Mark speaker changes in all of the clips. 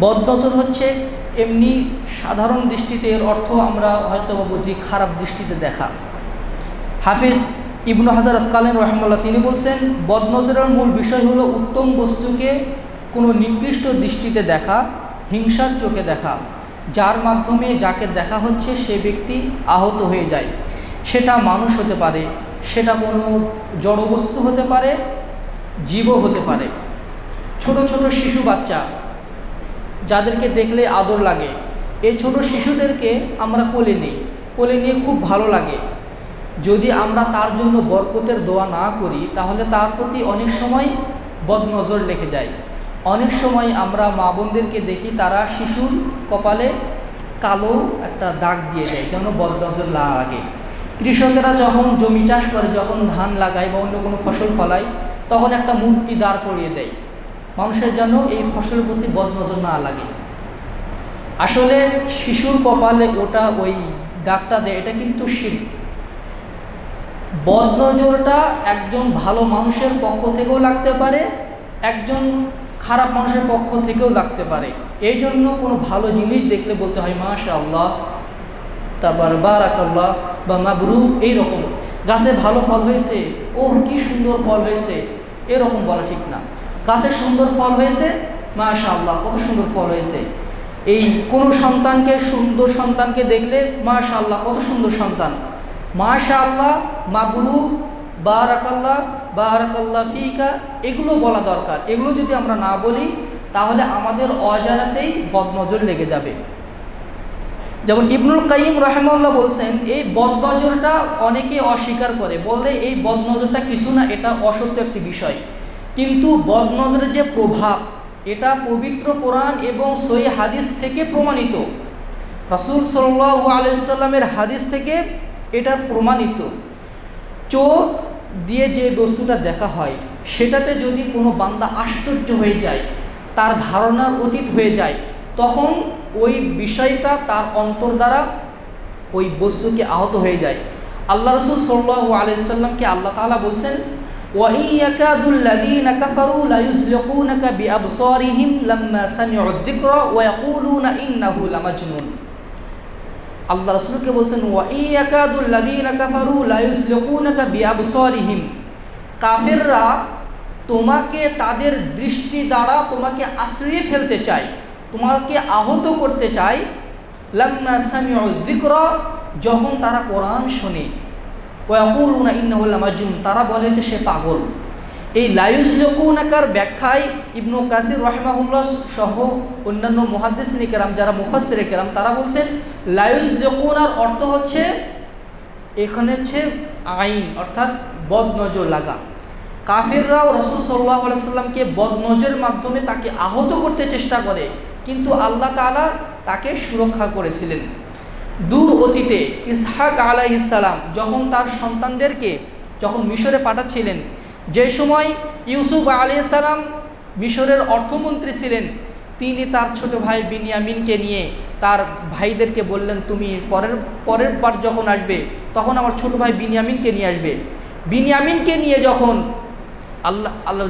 Speaker 1: বদনজর হচ্ছে এমনি সাধারণ দৃষ্টিতে, এর অর্থ আমরা হয়তো বুঝি খারাপ দৃষ্টিতে দেখা। হাফিজ ইবনু হাজার আসকালানী রাহিমাহুল্লাহ তিনি বলছেন, বদনজরের মূল বিষয় হলো উত্তম বস্তুকে কোনো নিকৃষ্ট দৃষ্টিতে দেখা, হিংসার চোখে দেখা, যার মাধ্যমে যাকে দেখা হচ্ছে সে ব্যক্তি আহত হয়ে যায়। সেটা মানুষ হতে পারে, সেটা কোনো জড়বস্তু হতে পারে, জীবও হতে পারে। ছোট ছোট শিশু বাচ্চা যাদেরকে দেখলে আদর লাগে, এই ছোট শিশুদেরকে আমরা কোলে নিই, কোলে নিয়ে খুব ভালো লাগে। যদি আমরা তার জন্য বরকতের দোয়া না করি তাহলে তার প্রতি অনেক সময় বদনজর লেগে যায়। অনেক সময় আমরা মা বোনদেরকে দেখি তারা শিশুর কপালে কালো একটা দাগ দিয়ে দেয় যেন বদনজর লাগে। কৃষকেরা যখন জমি চাষ করে, যখন ধান লাগায় বা অন্য কোনো ফসল ফলায়, তখন একটা মূর্তি দাঁড় করিয়ে দেয় মানুষের যেন এই ফসলের প্রতি বদনজর না লাগে। আসলে শিশুর কপালে ওটা ওই দাগটা দেয়, এটা কিন্তু শিরক। বদনজরটা একজন ভালো মানুষের পক্ষ থেকেও লাগতে পারে, একজন খারাপ মানুষের পক্ষ থেকেও লাগতে পারে। এই জন্য কোনো ভালো জিনিস দেখলে বলতে হয় মাশাআল্লাহ, তারপর বারাকাল্লাহ বা মাবরুক। এইরকম গাছে ভালো ফল হয়েছে, ও কি সুন্দর ফল হয়েছে, এরকম বলা ঠিক না। গাছে সুন্দর ফল হয়েছে, মাশাআল্লাহ কত সুন্দর ফল হয়েছে। এই কোনো সন্তানকে, সুন্দর সন্তানকে দেখলে মাশাআল্লাহ কত সুন্দর সন্তান, মাশাআল্লাহ, মাবরুক, বারাকাল্লাহ, বারাকাল্লাহ ফিকা, এগুলো বলা দরকার। এগুলো যদি আমরা না বলি তাহলে আমাদের অজানাতেই বদনজর লেগে যাবে। যেমন ইবনুল কাইয়িম রাহিমাহুল্লাহ বলছেন, এই বদনজরটা অনেকে অস্বীকার করে, বলে এই বদনজরটা কিছু না, এটা অসত্য একটি বিষয়। কিন্তু বদনজরের যে প্রভাব, এটা পবিত্র কোরআন এবং সহিহ হাদিস থেকে প্রমাণিত। রাসূল সাল্লাল্লাহু আলাইহি ওয়াসাল্লামের হাদিস থেকে এটা প্রমাণিত। চোখ দিয়ে যে বস্তুটা দেখা হয় সেটাতে যদি কোনো বান্দা আশ্চর্য হয়ে যায়, তার ধারণার অতীত হয়ে যায়, তখন ওই বিষয়টা তার অন্তর দ্বারা ওই বস্তুকে আহত হয়ে যায়। আল্লাহ রাসূল সাল্লাল্লাহু আলাইহি ওয়াসাল্লামকে আল্লাহ তাআলা বলছেন, ওয়া ইয়াকাদুল লাযীনা কাফারু লা ইউযলিকুনাকা বিআবসারিহিম লাম্মা সামি'উদ যিকরা ওয়া ইয়াকুলুনা ইন্নাহু লামাজনুন। আল্লাহ রাসূলকে বলছেন, ওয়া ইয়াকাদুল লাযীনা কাফারু লা ইউযলিকুনাকা বিআবসারিহিম, কাফেররা তোমাকে তাদের দৃষ্টি দ্বারা তোমাকে আশ্রয়ে ফেলতে চায়, তোমাকে আহত করতে চায়। লাম্মা সামি'উদ যিকরা, যখন তারা কোরআন শোনে, ওয়া ইয়াকুলুনা ইন্নাহু লামাজনুন, তারা বলে যে সে পাগল। এই লা ইউযলিকুনাকার ব্যাখ্যায় ইবনু কাসির রাহিমাহুল্লাহ সহ অন্যান্য মুহাদ্দিসিন কেরাম যারা মুফাসসিরে কেরাম তারা বলছেন, লা ইউযলিকুনার অর্থ হচ্ছে এখানে হচ্ছে আইন, অর্থাৎ বদনজর লাগা। কাফেররাও রাসূল সাল্লাল্লাহু আলাইহি সাল্লামকে বদনজরের মাধ্যমে তাকে আহত করতে চেষ্টা করে, কিন্তু আল্লাহ তাআলা তাকে সুরক্ষা করেছিলেন। দূর অতীতে ইসহাক আলাইহিস সালাম যখন তার সন্তানদেরকে যখন মিশরে পাঠাচ্ছিলেন, যে সময় ইউসুফ আলাইহিস সালাম মিশরের অর্থমন্ত্রী ছিলেন, তিনি তার ছোট ভাই বিনিয়ামিনকে নিয়ে তার ভাইদেরকে বললেন, তুমি পরের বার যখন আসবে তখন আমার ছোট ভাই বিনিয়ামিনকে নিয়ে আসবে। বিনিয়ামিনকে নিয়ে যখন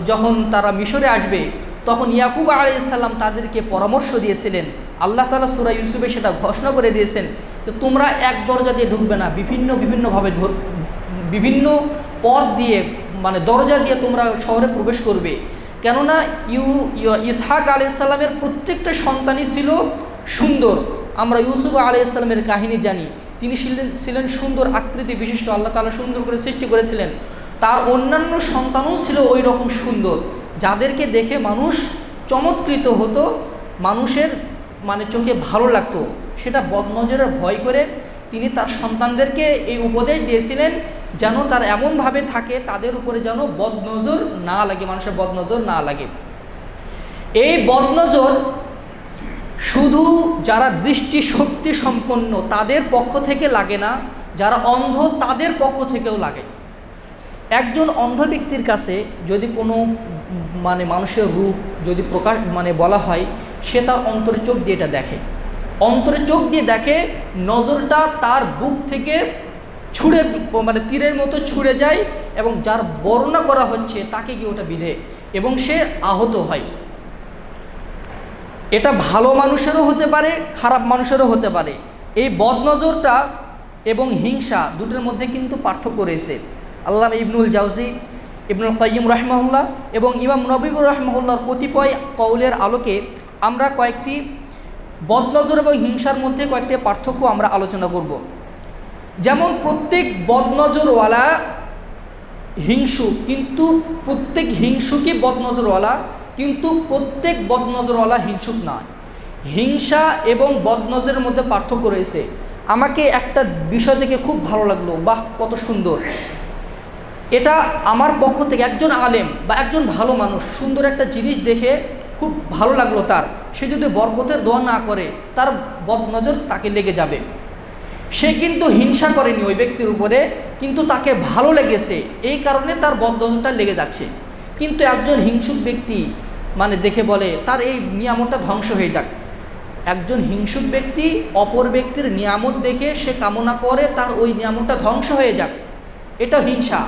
Speaker 1: যখন তারা মিশরে আসবে তখন ইয়াকুব আলাইহিস সালাম তাদেরকে পরামর্শ দিয়েছিলেন। আল্লাহ তাআলা সূরা ইউসুফে সেটা ঘোষণা করে দিয়েছেন যে তোমরা এক দরজা দিয়ে ঢুকবে না, বিভিন্নভাবে বিভিন্ন পথ দিয়ে, মানে দরজা দিয়ে তোমরা শহরে প্রবেশ করবে। কেননা ইসহাক আলাইহিস সালামের প্রত্যেকটা সন্তানই ছিল সুন্দর। আমরা ইউসুফ আলাইহিস সালামের কাহিনী জানি, তিনি ছিলেন সুন্দর আকৃতি বিশিষ্ট, আল্লাহ তাআলা সুন্দর করে সৃষ্টি করেছিলেন। তার অন্যান্য সন্তানও ছিল ওই রকম সুন্দর, যাদেরকে দেখে মানুষ চমৎকৃত হতো, মানুষের মানে চোখে ভালো লাগতো। সেটা বদনজরের ভয় করে তিনি তার সন্তানদেরকে এই উপদেশ দিয়েছিলেন যেন তার এমনভাবে থাকে তাদের উপরে যেন বদনজর না লাগে, মানুষের বদনজর না লাগে। এই বদনজর শুধু যারা দৃষ্টিশক্তি সম্পন্ন তাদের পক্ষ থেকে লাগে না, যারা অন্ধ তাদের পক্ষ থেকেও লাগে। একজন অন্ধ ব্যক্তির কাছে যদি কোনো মানে মানুষের রূপ যদি প্রকাশ বলা হয়, সে তার অন্তরের চোখ দিয়ে এটা দেখে, অন্তরের চোখ দিয়ে দেখে, নজরটা তার বুক থেকে ছুঁড়ে তীরের মতো ছুঁড়ে যায় এবং যার বর্ণনা করা হচ্ছে তাকে গিয়ে ওটা বিঁধে এবং সে আহত হয়। এটা ভালো মানুষেরও হতে পারে, খারাপ মানুষেরও হতে পারে। এই বদনজরটা এবং হিংসা দুটোর মধ্যে কিন্তু পার্থক্য রয়েছে। আল্লামা ইবনুল জাওজি, ইবনুল কাইয়িম রাহিমাহুল্লাহ এবং ইমাম নববী রাহিমাহুল্লাহর কতিপয় কওলের আলোকে আমরা কয়েকটি বদনজর এবং হিংসার মধ্যে কয়েকটি পার্থক্য আমরা আলোচনা করব। যেমন প্রত্যেক বদনজরওয়ালা হিংসুক, কিন্তু প্রত্যেক হিংসুকই বদনজরওয়ালা, কিন্তু প্রত্যেক বদনজরওয়ালা হিংসুক নয়। হিংসা এবং বদনজরের মধ্যে পার্থক্য রয়েছে। আমাকে একটা বিষয় থেকে খুব ভালো লাগলো, বাহ কত সুন্দর, এটা আমার পক্ষ থেকে একজন আলেম বা একজন ভালো মানুষ সুন্দর একটা জিনিস দেখে খুব ভালো লাগলো তার, সে যদি বরকতের দোয়া না করে তার বদনজর তাকে লেগে যাবে। সে কিন্তু হিংসা করেনি ওই ব্যক্তির উপরে, কিন্তু তাকে ভালো লেগেছে, এই কারণে তার বদনজরটা লেগে যাচ্ছে। কিন্তু একজন হিংসুক ব্যক্তি মানে দেখে বলে তার এই নিয়ামতটা ধ্বংস হয়ে যাক। একজন হিংসুক ব্যক্তি অপর ব্যক্তির নিয়ামত দেখে সে কামনা করে তার ওই নিয়ামতটা ধ্বংস হয়ে যাক, এটা হিংসা।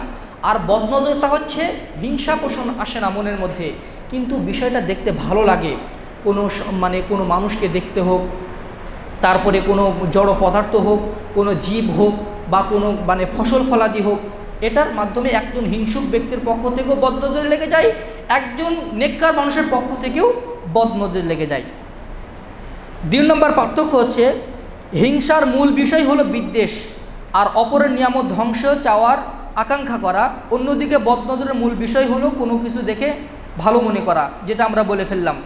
Speaker 1: আর বদনজরটা হচ্ছে হিংসা পোষণ আসে না মনের মধ্যে, কিন্তু বিষয়টা দেখতে ভালো লাগে। কোনো মানুষকে দেখতে হোক, তারপরে কোনো জড় পদার্থ হোক, কোনো জীব হোক বা কোনো ফসল ফলাদি হোক, এটার মাধ্যমে একজন হিংসুক ব্যক্তির পক্ষ থেকেও বদনজর লেগে যায়, একজন নেককার মানুষের পক্ষ থেকেও বদনজর লেগে যায়। 2 নম্বর পার্থক্য হচ্ছে হিংসার মূল বিষয় হলো বিদ্বেষ আর অপরের নিয়ামত ধ্বংস চাওয়ার আকাঙ্ক্ষা করা। অন্যদিকে বদনজরের মূল বিষয় হলো কোনো কিছু দেখে ভালো মনে করা, যেটা আমরা বলে ফেললাম।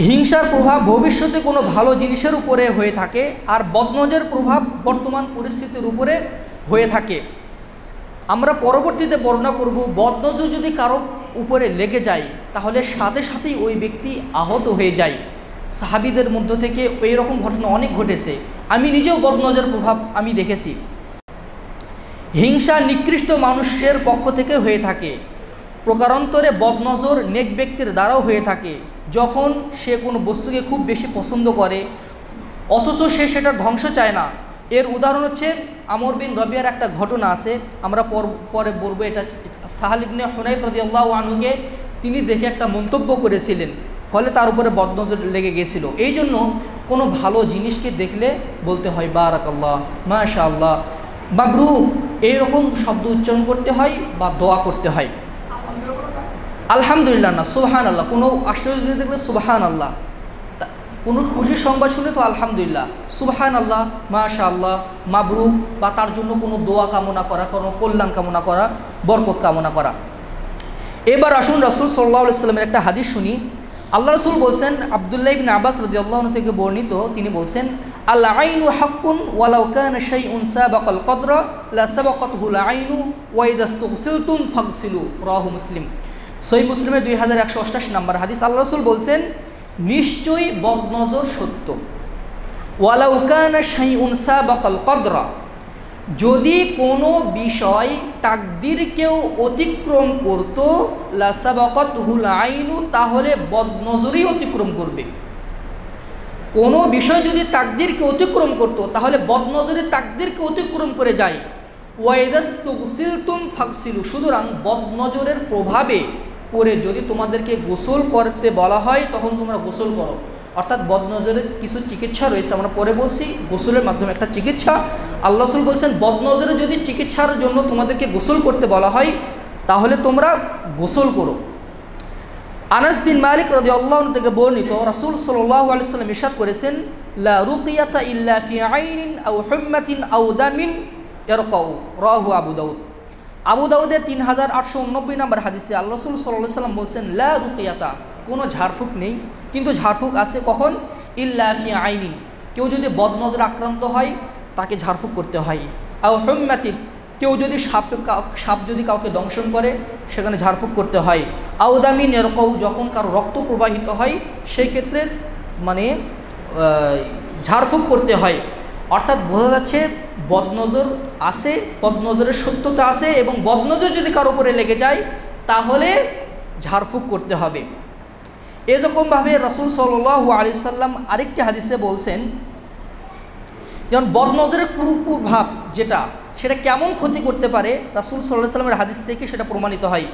Speaker 1: হিংসার প্রভাব ভবিষ্যতে কোনো ভালো জিনিসের উপরে হয়ে থাকে, আর বদনজরের প্রভাব বর্তমান পরিস্থিতির উপরে হয়ে থাকে। আমরা পরবর্তীতে বর্ণনা করব, বদনজর যদি কারো উপরে লেগে যায় তাহলে সাথে সাথেই ওই ব্যক্তি আহত হয়ে যায়। সাহাবীদের মধ্য থেকে এইরকম ঘটনা অনেক ঘটেছে, আমি নিজেও বদনজরের প্রভাব আমি দেখেছি। হিংসা নিকৃষ্ট মানুষের পক্ষ থেকে হয়ে থাকে। প্রকারান্তরে বদনজর নেক ব্যক্তির দ্বারাও হয়ে থাকে। যখন সে কোনো বস্তুকে খুব বেশি পছন্দ করে অথচ সে সেটা ধ্বংস চায় না। এর উদাহরণ হচ্ছে আমর বিন রবিয়ার একটা ঘটনা আছে, আমরা পরে বলবো। এটা সাহাল ইবনে হুনাইফ রাদিয়াল্লাহু আনহুকে তিনি দেখে একটা মন্তব্য করেছিলেন, ফলে তার উপরে বদনজর লেগে গেছিল। এই জন্য কোনো ভালো জিনিসকে দেখলে বলতে হয় বারাকাল্লাহ, মাশাআল্লাহ, মাবরুক, এইরকম শব্দ উচ্চারণ করতে হয় বা দোয়া করতে হয়। আলহামদুলিল্লাহ না, সুবহান আল্লাহ। কোনো আশ্চর্য জিনিস দেখলে সুবহান আল্লাহ, কোনো খুশির সংবাদ শুনে তো আলহামদুলিল্লাহ, সুবহান আল্লাহ, মাশাআল্লাহ, মাবরুক, বা তার জন্য কোনো দোয়া কামনা করা, কোনো কল্যাণ কামনা করা, বরকত কামনা করা। এবার আসুন রাসূল সাল্লাল্লাহু আলাইহি ওয়াসাল্লামের একটা হাদিস শুনি। আল্লাহ রাসূল বলছেন, আব্দুল্লাহ ইবনে আব্বাস রাদিয়াল্লাহু আনহু থেকে বর্ণিত, তিনি বলছেন, আল আইনু হাক্কুন ওয়ালাউ কানা শাইউন সাবাকাল কদরা লা সাবাকাতহুল আইনু ওয়া ইযা ইসতুগসিলতুম ফাগসিলু, রাওয়াহু মুসলিম। সহিহ মুসলিমের 2188 নম্বর হাদিস। আল্লাহ রাসূল বলছেন, নিশ্চয়ই বদনজর সত্য। ওয়ালাউ কানা শাইউন সাবাকাল কদরা, যদি কোনো বিষয় তাকদীরকেও অতিক্রম করত, লা সাবাকাতহুল আইনু, তাহলে বদনজরই অতিক্রম করবে। কোনো বিষয় যদি তাকদীরকে অতিক্রম করত তাহলে বদনজরে তাকদীরকে অতিক্রম করে যায়। ওয়া ইযা ইসতুগসিলতুম ফাগসিলু, সুতরাং বদনজরের প্রভাবে পরে যদি তোমাদেরকে গোসল করতে বলা হয় তখন তোমরা গোসল করো। অর্থাৎ বদনজরের কিছু চিকিৎসা রয়েছে, আমরা পরে বলছি, গোসলের মাধ্যমে একটা চিকিৎসা। আল্লাহ রাসূল বলছেন, বদনজরের যদি চিকিৎসার জন্য তোমাদেরকে গোসল করতে বলা হয় তাহলে তোমরা গোসল করো। আনাস বিন মালিক রাদিয়াল্লাহু আনহু থেকে বর্ণিত, রাসূল সাল্লাল্লাহু আলাইহি ওয়াসাল্লাম ইরশাদ করেছেন, লা রুকিয়াতা ইল্লা ফি আইনিন আও হুম্মাতিন আও দামিন ইয়ারকাউ, রাওয়াহু আবু দাউদ। আবু দাউদের 3889 নম্বর হাদিসে আল্লাহ রাসূল সাল্লাল্লাহু আলাইহি ওয়াসাল্লাম বলছেন, লা রুকিয়াতা, কোনো ঝাড়ফুঁক নেই, কিন্তু ঝাড়ফুঁক আছে কখন? ইল্লা ফি আইনিন, কেউ যদি বদনজর আক্রান্ত হয় তাকে ঝাড়ফুঁক করতে হয়। আও হুম্মাতিন, কেউ যদি সাপ যদি কাউকে দংশন করে সেখানে ঝাড়ফুঁক করতে হয়। আউদামিন এরকম, যখন কারো রক্ত প্রবাহিত হয় সেই ক্ষেত্রে ঝাড়ফুঁক করতে হয়। অর্থাৎ বোঝা যাচ্ছে বদনজর আছে, বদনজরের সত্যতা আছে, এবং বদনজর যদি কারো উপরে লেগে যায় তাহলে ঝাড়ফুঁক করতে হবে। এরকমভাবে রাসূল সাল্লাল্লাহু আলাইহি সাল্লাম আরেকটি হাদিসে বলছেন, যেমন বদনজরের কুপ্রভাব যেটা, সেটা কেমন ক্ষতি করতে পারে রাসূল সাল্লাল্লাহু আলাইহি সাল্লামের হাদিস থেকে সেটা প্রমাণিত হয়।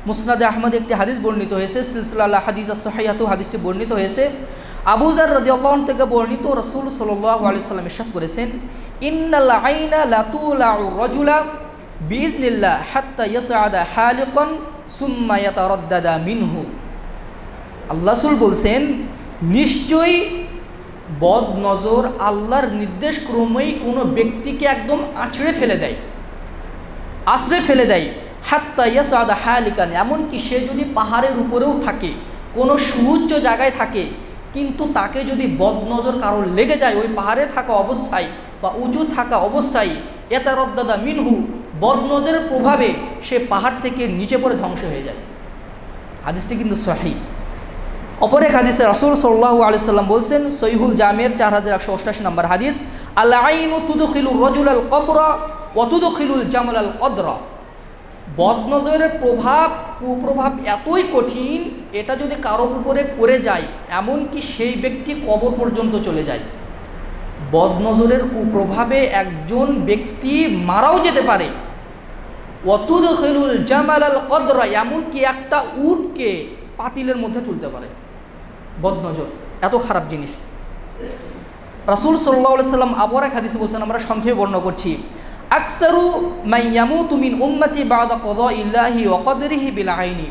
Speaker 1: মুসনাদে আহমদে একটি হাদিস বর্ণিত হয়েছে, সিলসিলা হাদিস সহিহাতু হাদিসটি বর্ণিত হয়েছে। আবু যার রাদিয়াল্লাহু আনহু থেকে বর্ণিত, রাসূল সাল্লাল্লাহু আলাইহি ওয়াসাল্লাম ইরশাদ করেছেন, ইন্নাল আইনা লাতুলাউ রাজুলা বিইজনিল্লাহ হাত্তা ইয়াসআদা হালিকান সুম্মা ইয়াতারাদ্দাদা মিনহু। আল্লাহ রাসূল বলছেন, নিশ্চয়ই বদ নজর আল্লাহর নির্দেশ ক্রমেই কোনো ব্যক্তিকে একদম আছড়ে ফেলে দেয়, আছড়ে ফেলে দেয়। হাত্তা ইয়াসআদা হালিকান, এমনকি সে যদি পাহাড়ের উপরেও থাকে, কোনো সুউচ্চ জায়গায় থাকে, কিন্তু তাকে যদি বদ নজর কারো লেগে যায় ওই পাহাড়ে থাকা অবস্থায় বা উঁচু থাকা অবস্থায়, ইয়াতারাদ্দাদা মিনহু, বদ নজরের প্রভাবে সে পাহাড় থেকে নিচে পড়ে ধ্বংস হয়ে যায়। হাদিসটি কিন্তু সহিহ। অপর এক হাদিসে রাসূল সাল্লাল্লাহু আলাইহি সাল্লাম বলছেন, সহিহুল জামির 4188 নম্বর হাদিস, আল আইনু তুদখিলুর রাজুলাল কবরা ওয়া তুদখিলুল জামালাল কদরা। বদনজরের কুপ্রভাব এতই কঠিন, এটা যদি কারোর উপরে পড়ে যায় এমনকি সেই ব্যক্তি কবর পর্যন্ত চলে যায়। বদনজরের কুপ্রভাবে একজন ব্যক্তি মারাও যেতে পারে। ওয়া তুদখিলুল জামালাল কদরা, এমনকি একটা উটকে পাতিলের মধ্যে তুলতে পারে। বদনজর এত খারাপ জিনিস। রাসূল সাল্লাল্লাহু আলাইহি সাল্লাম আবার এক হাদিসে বলছেন, আমরা সংক্ষেপে বর্ণনা করছি, আকসারু মান ইয়ামুতু মিন উম্মতি বা'দা কদাইল্লাহি ওয়া কদরিহি বিল আইনি।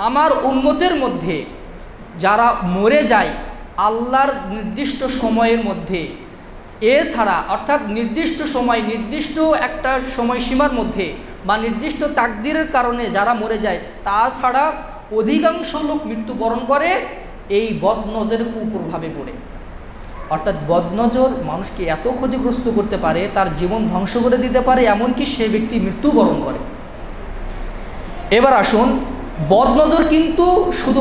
Speaker 1: আমার উম্মতের মধ্যে যারা মরে যায় আল্লাহর নির্দিষ্ট সময়ের মধ্যে, এছাড়া অর্থাৎ নির্দিষ্ট সময়, নির্দিষ্ট একটা সময়সীমার মধ্যে বা নির্দিষ্ট তাকদিরের কারণে যারা মরে যায়, তাছাড়া অধিকাংশ লোক মৃত্যুবরণ করে এই বদনজরের কুপ্রভাবে পড়ে। অর্থাৎ বদনজর মানুষকে এত ক্ষতিগ্রস্ত করতে পারে, তার জীবন ধ্বংস করে দিতে পারে, এমনকি সে ব্যক্তি মৃত্যুবরণ করে। এবার আসুন, বদনজর কিন্তু শুধু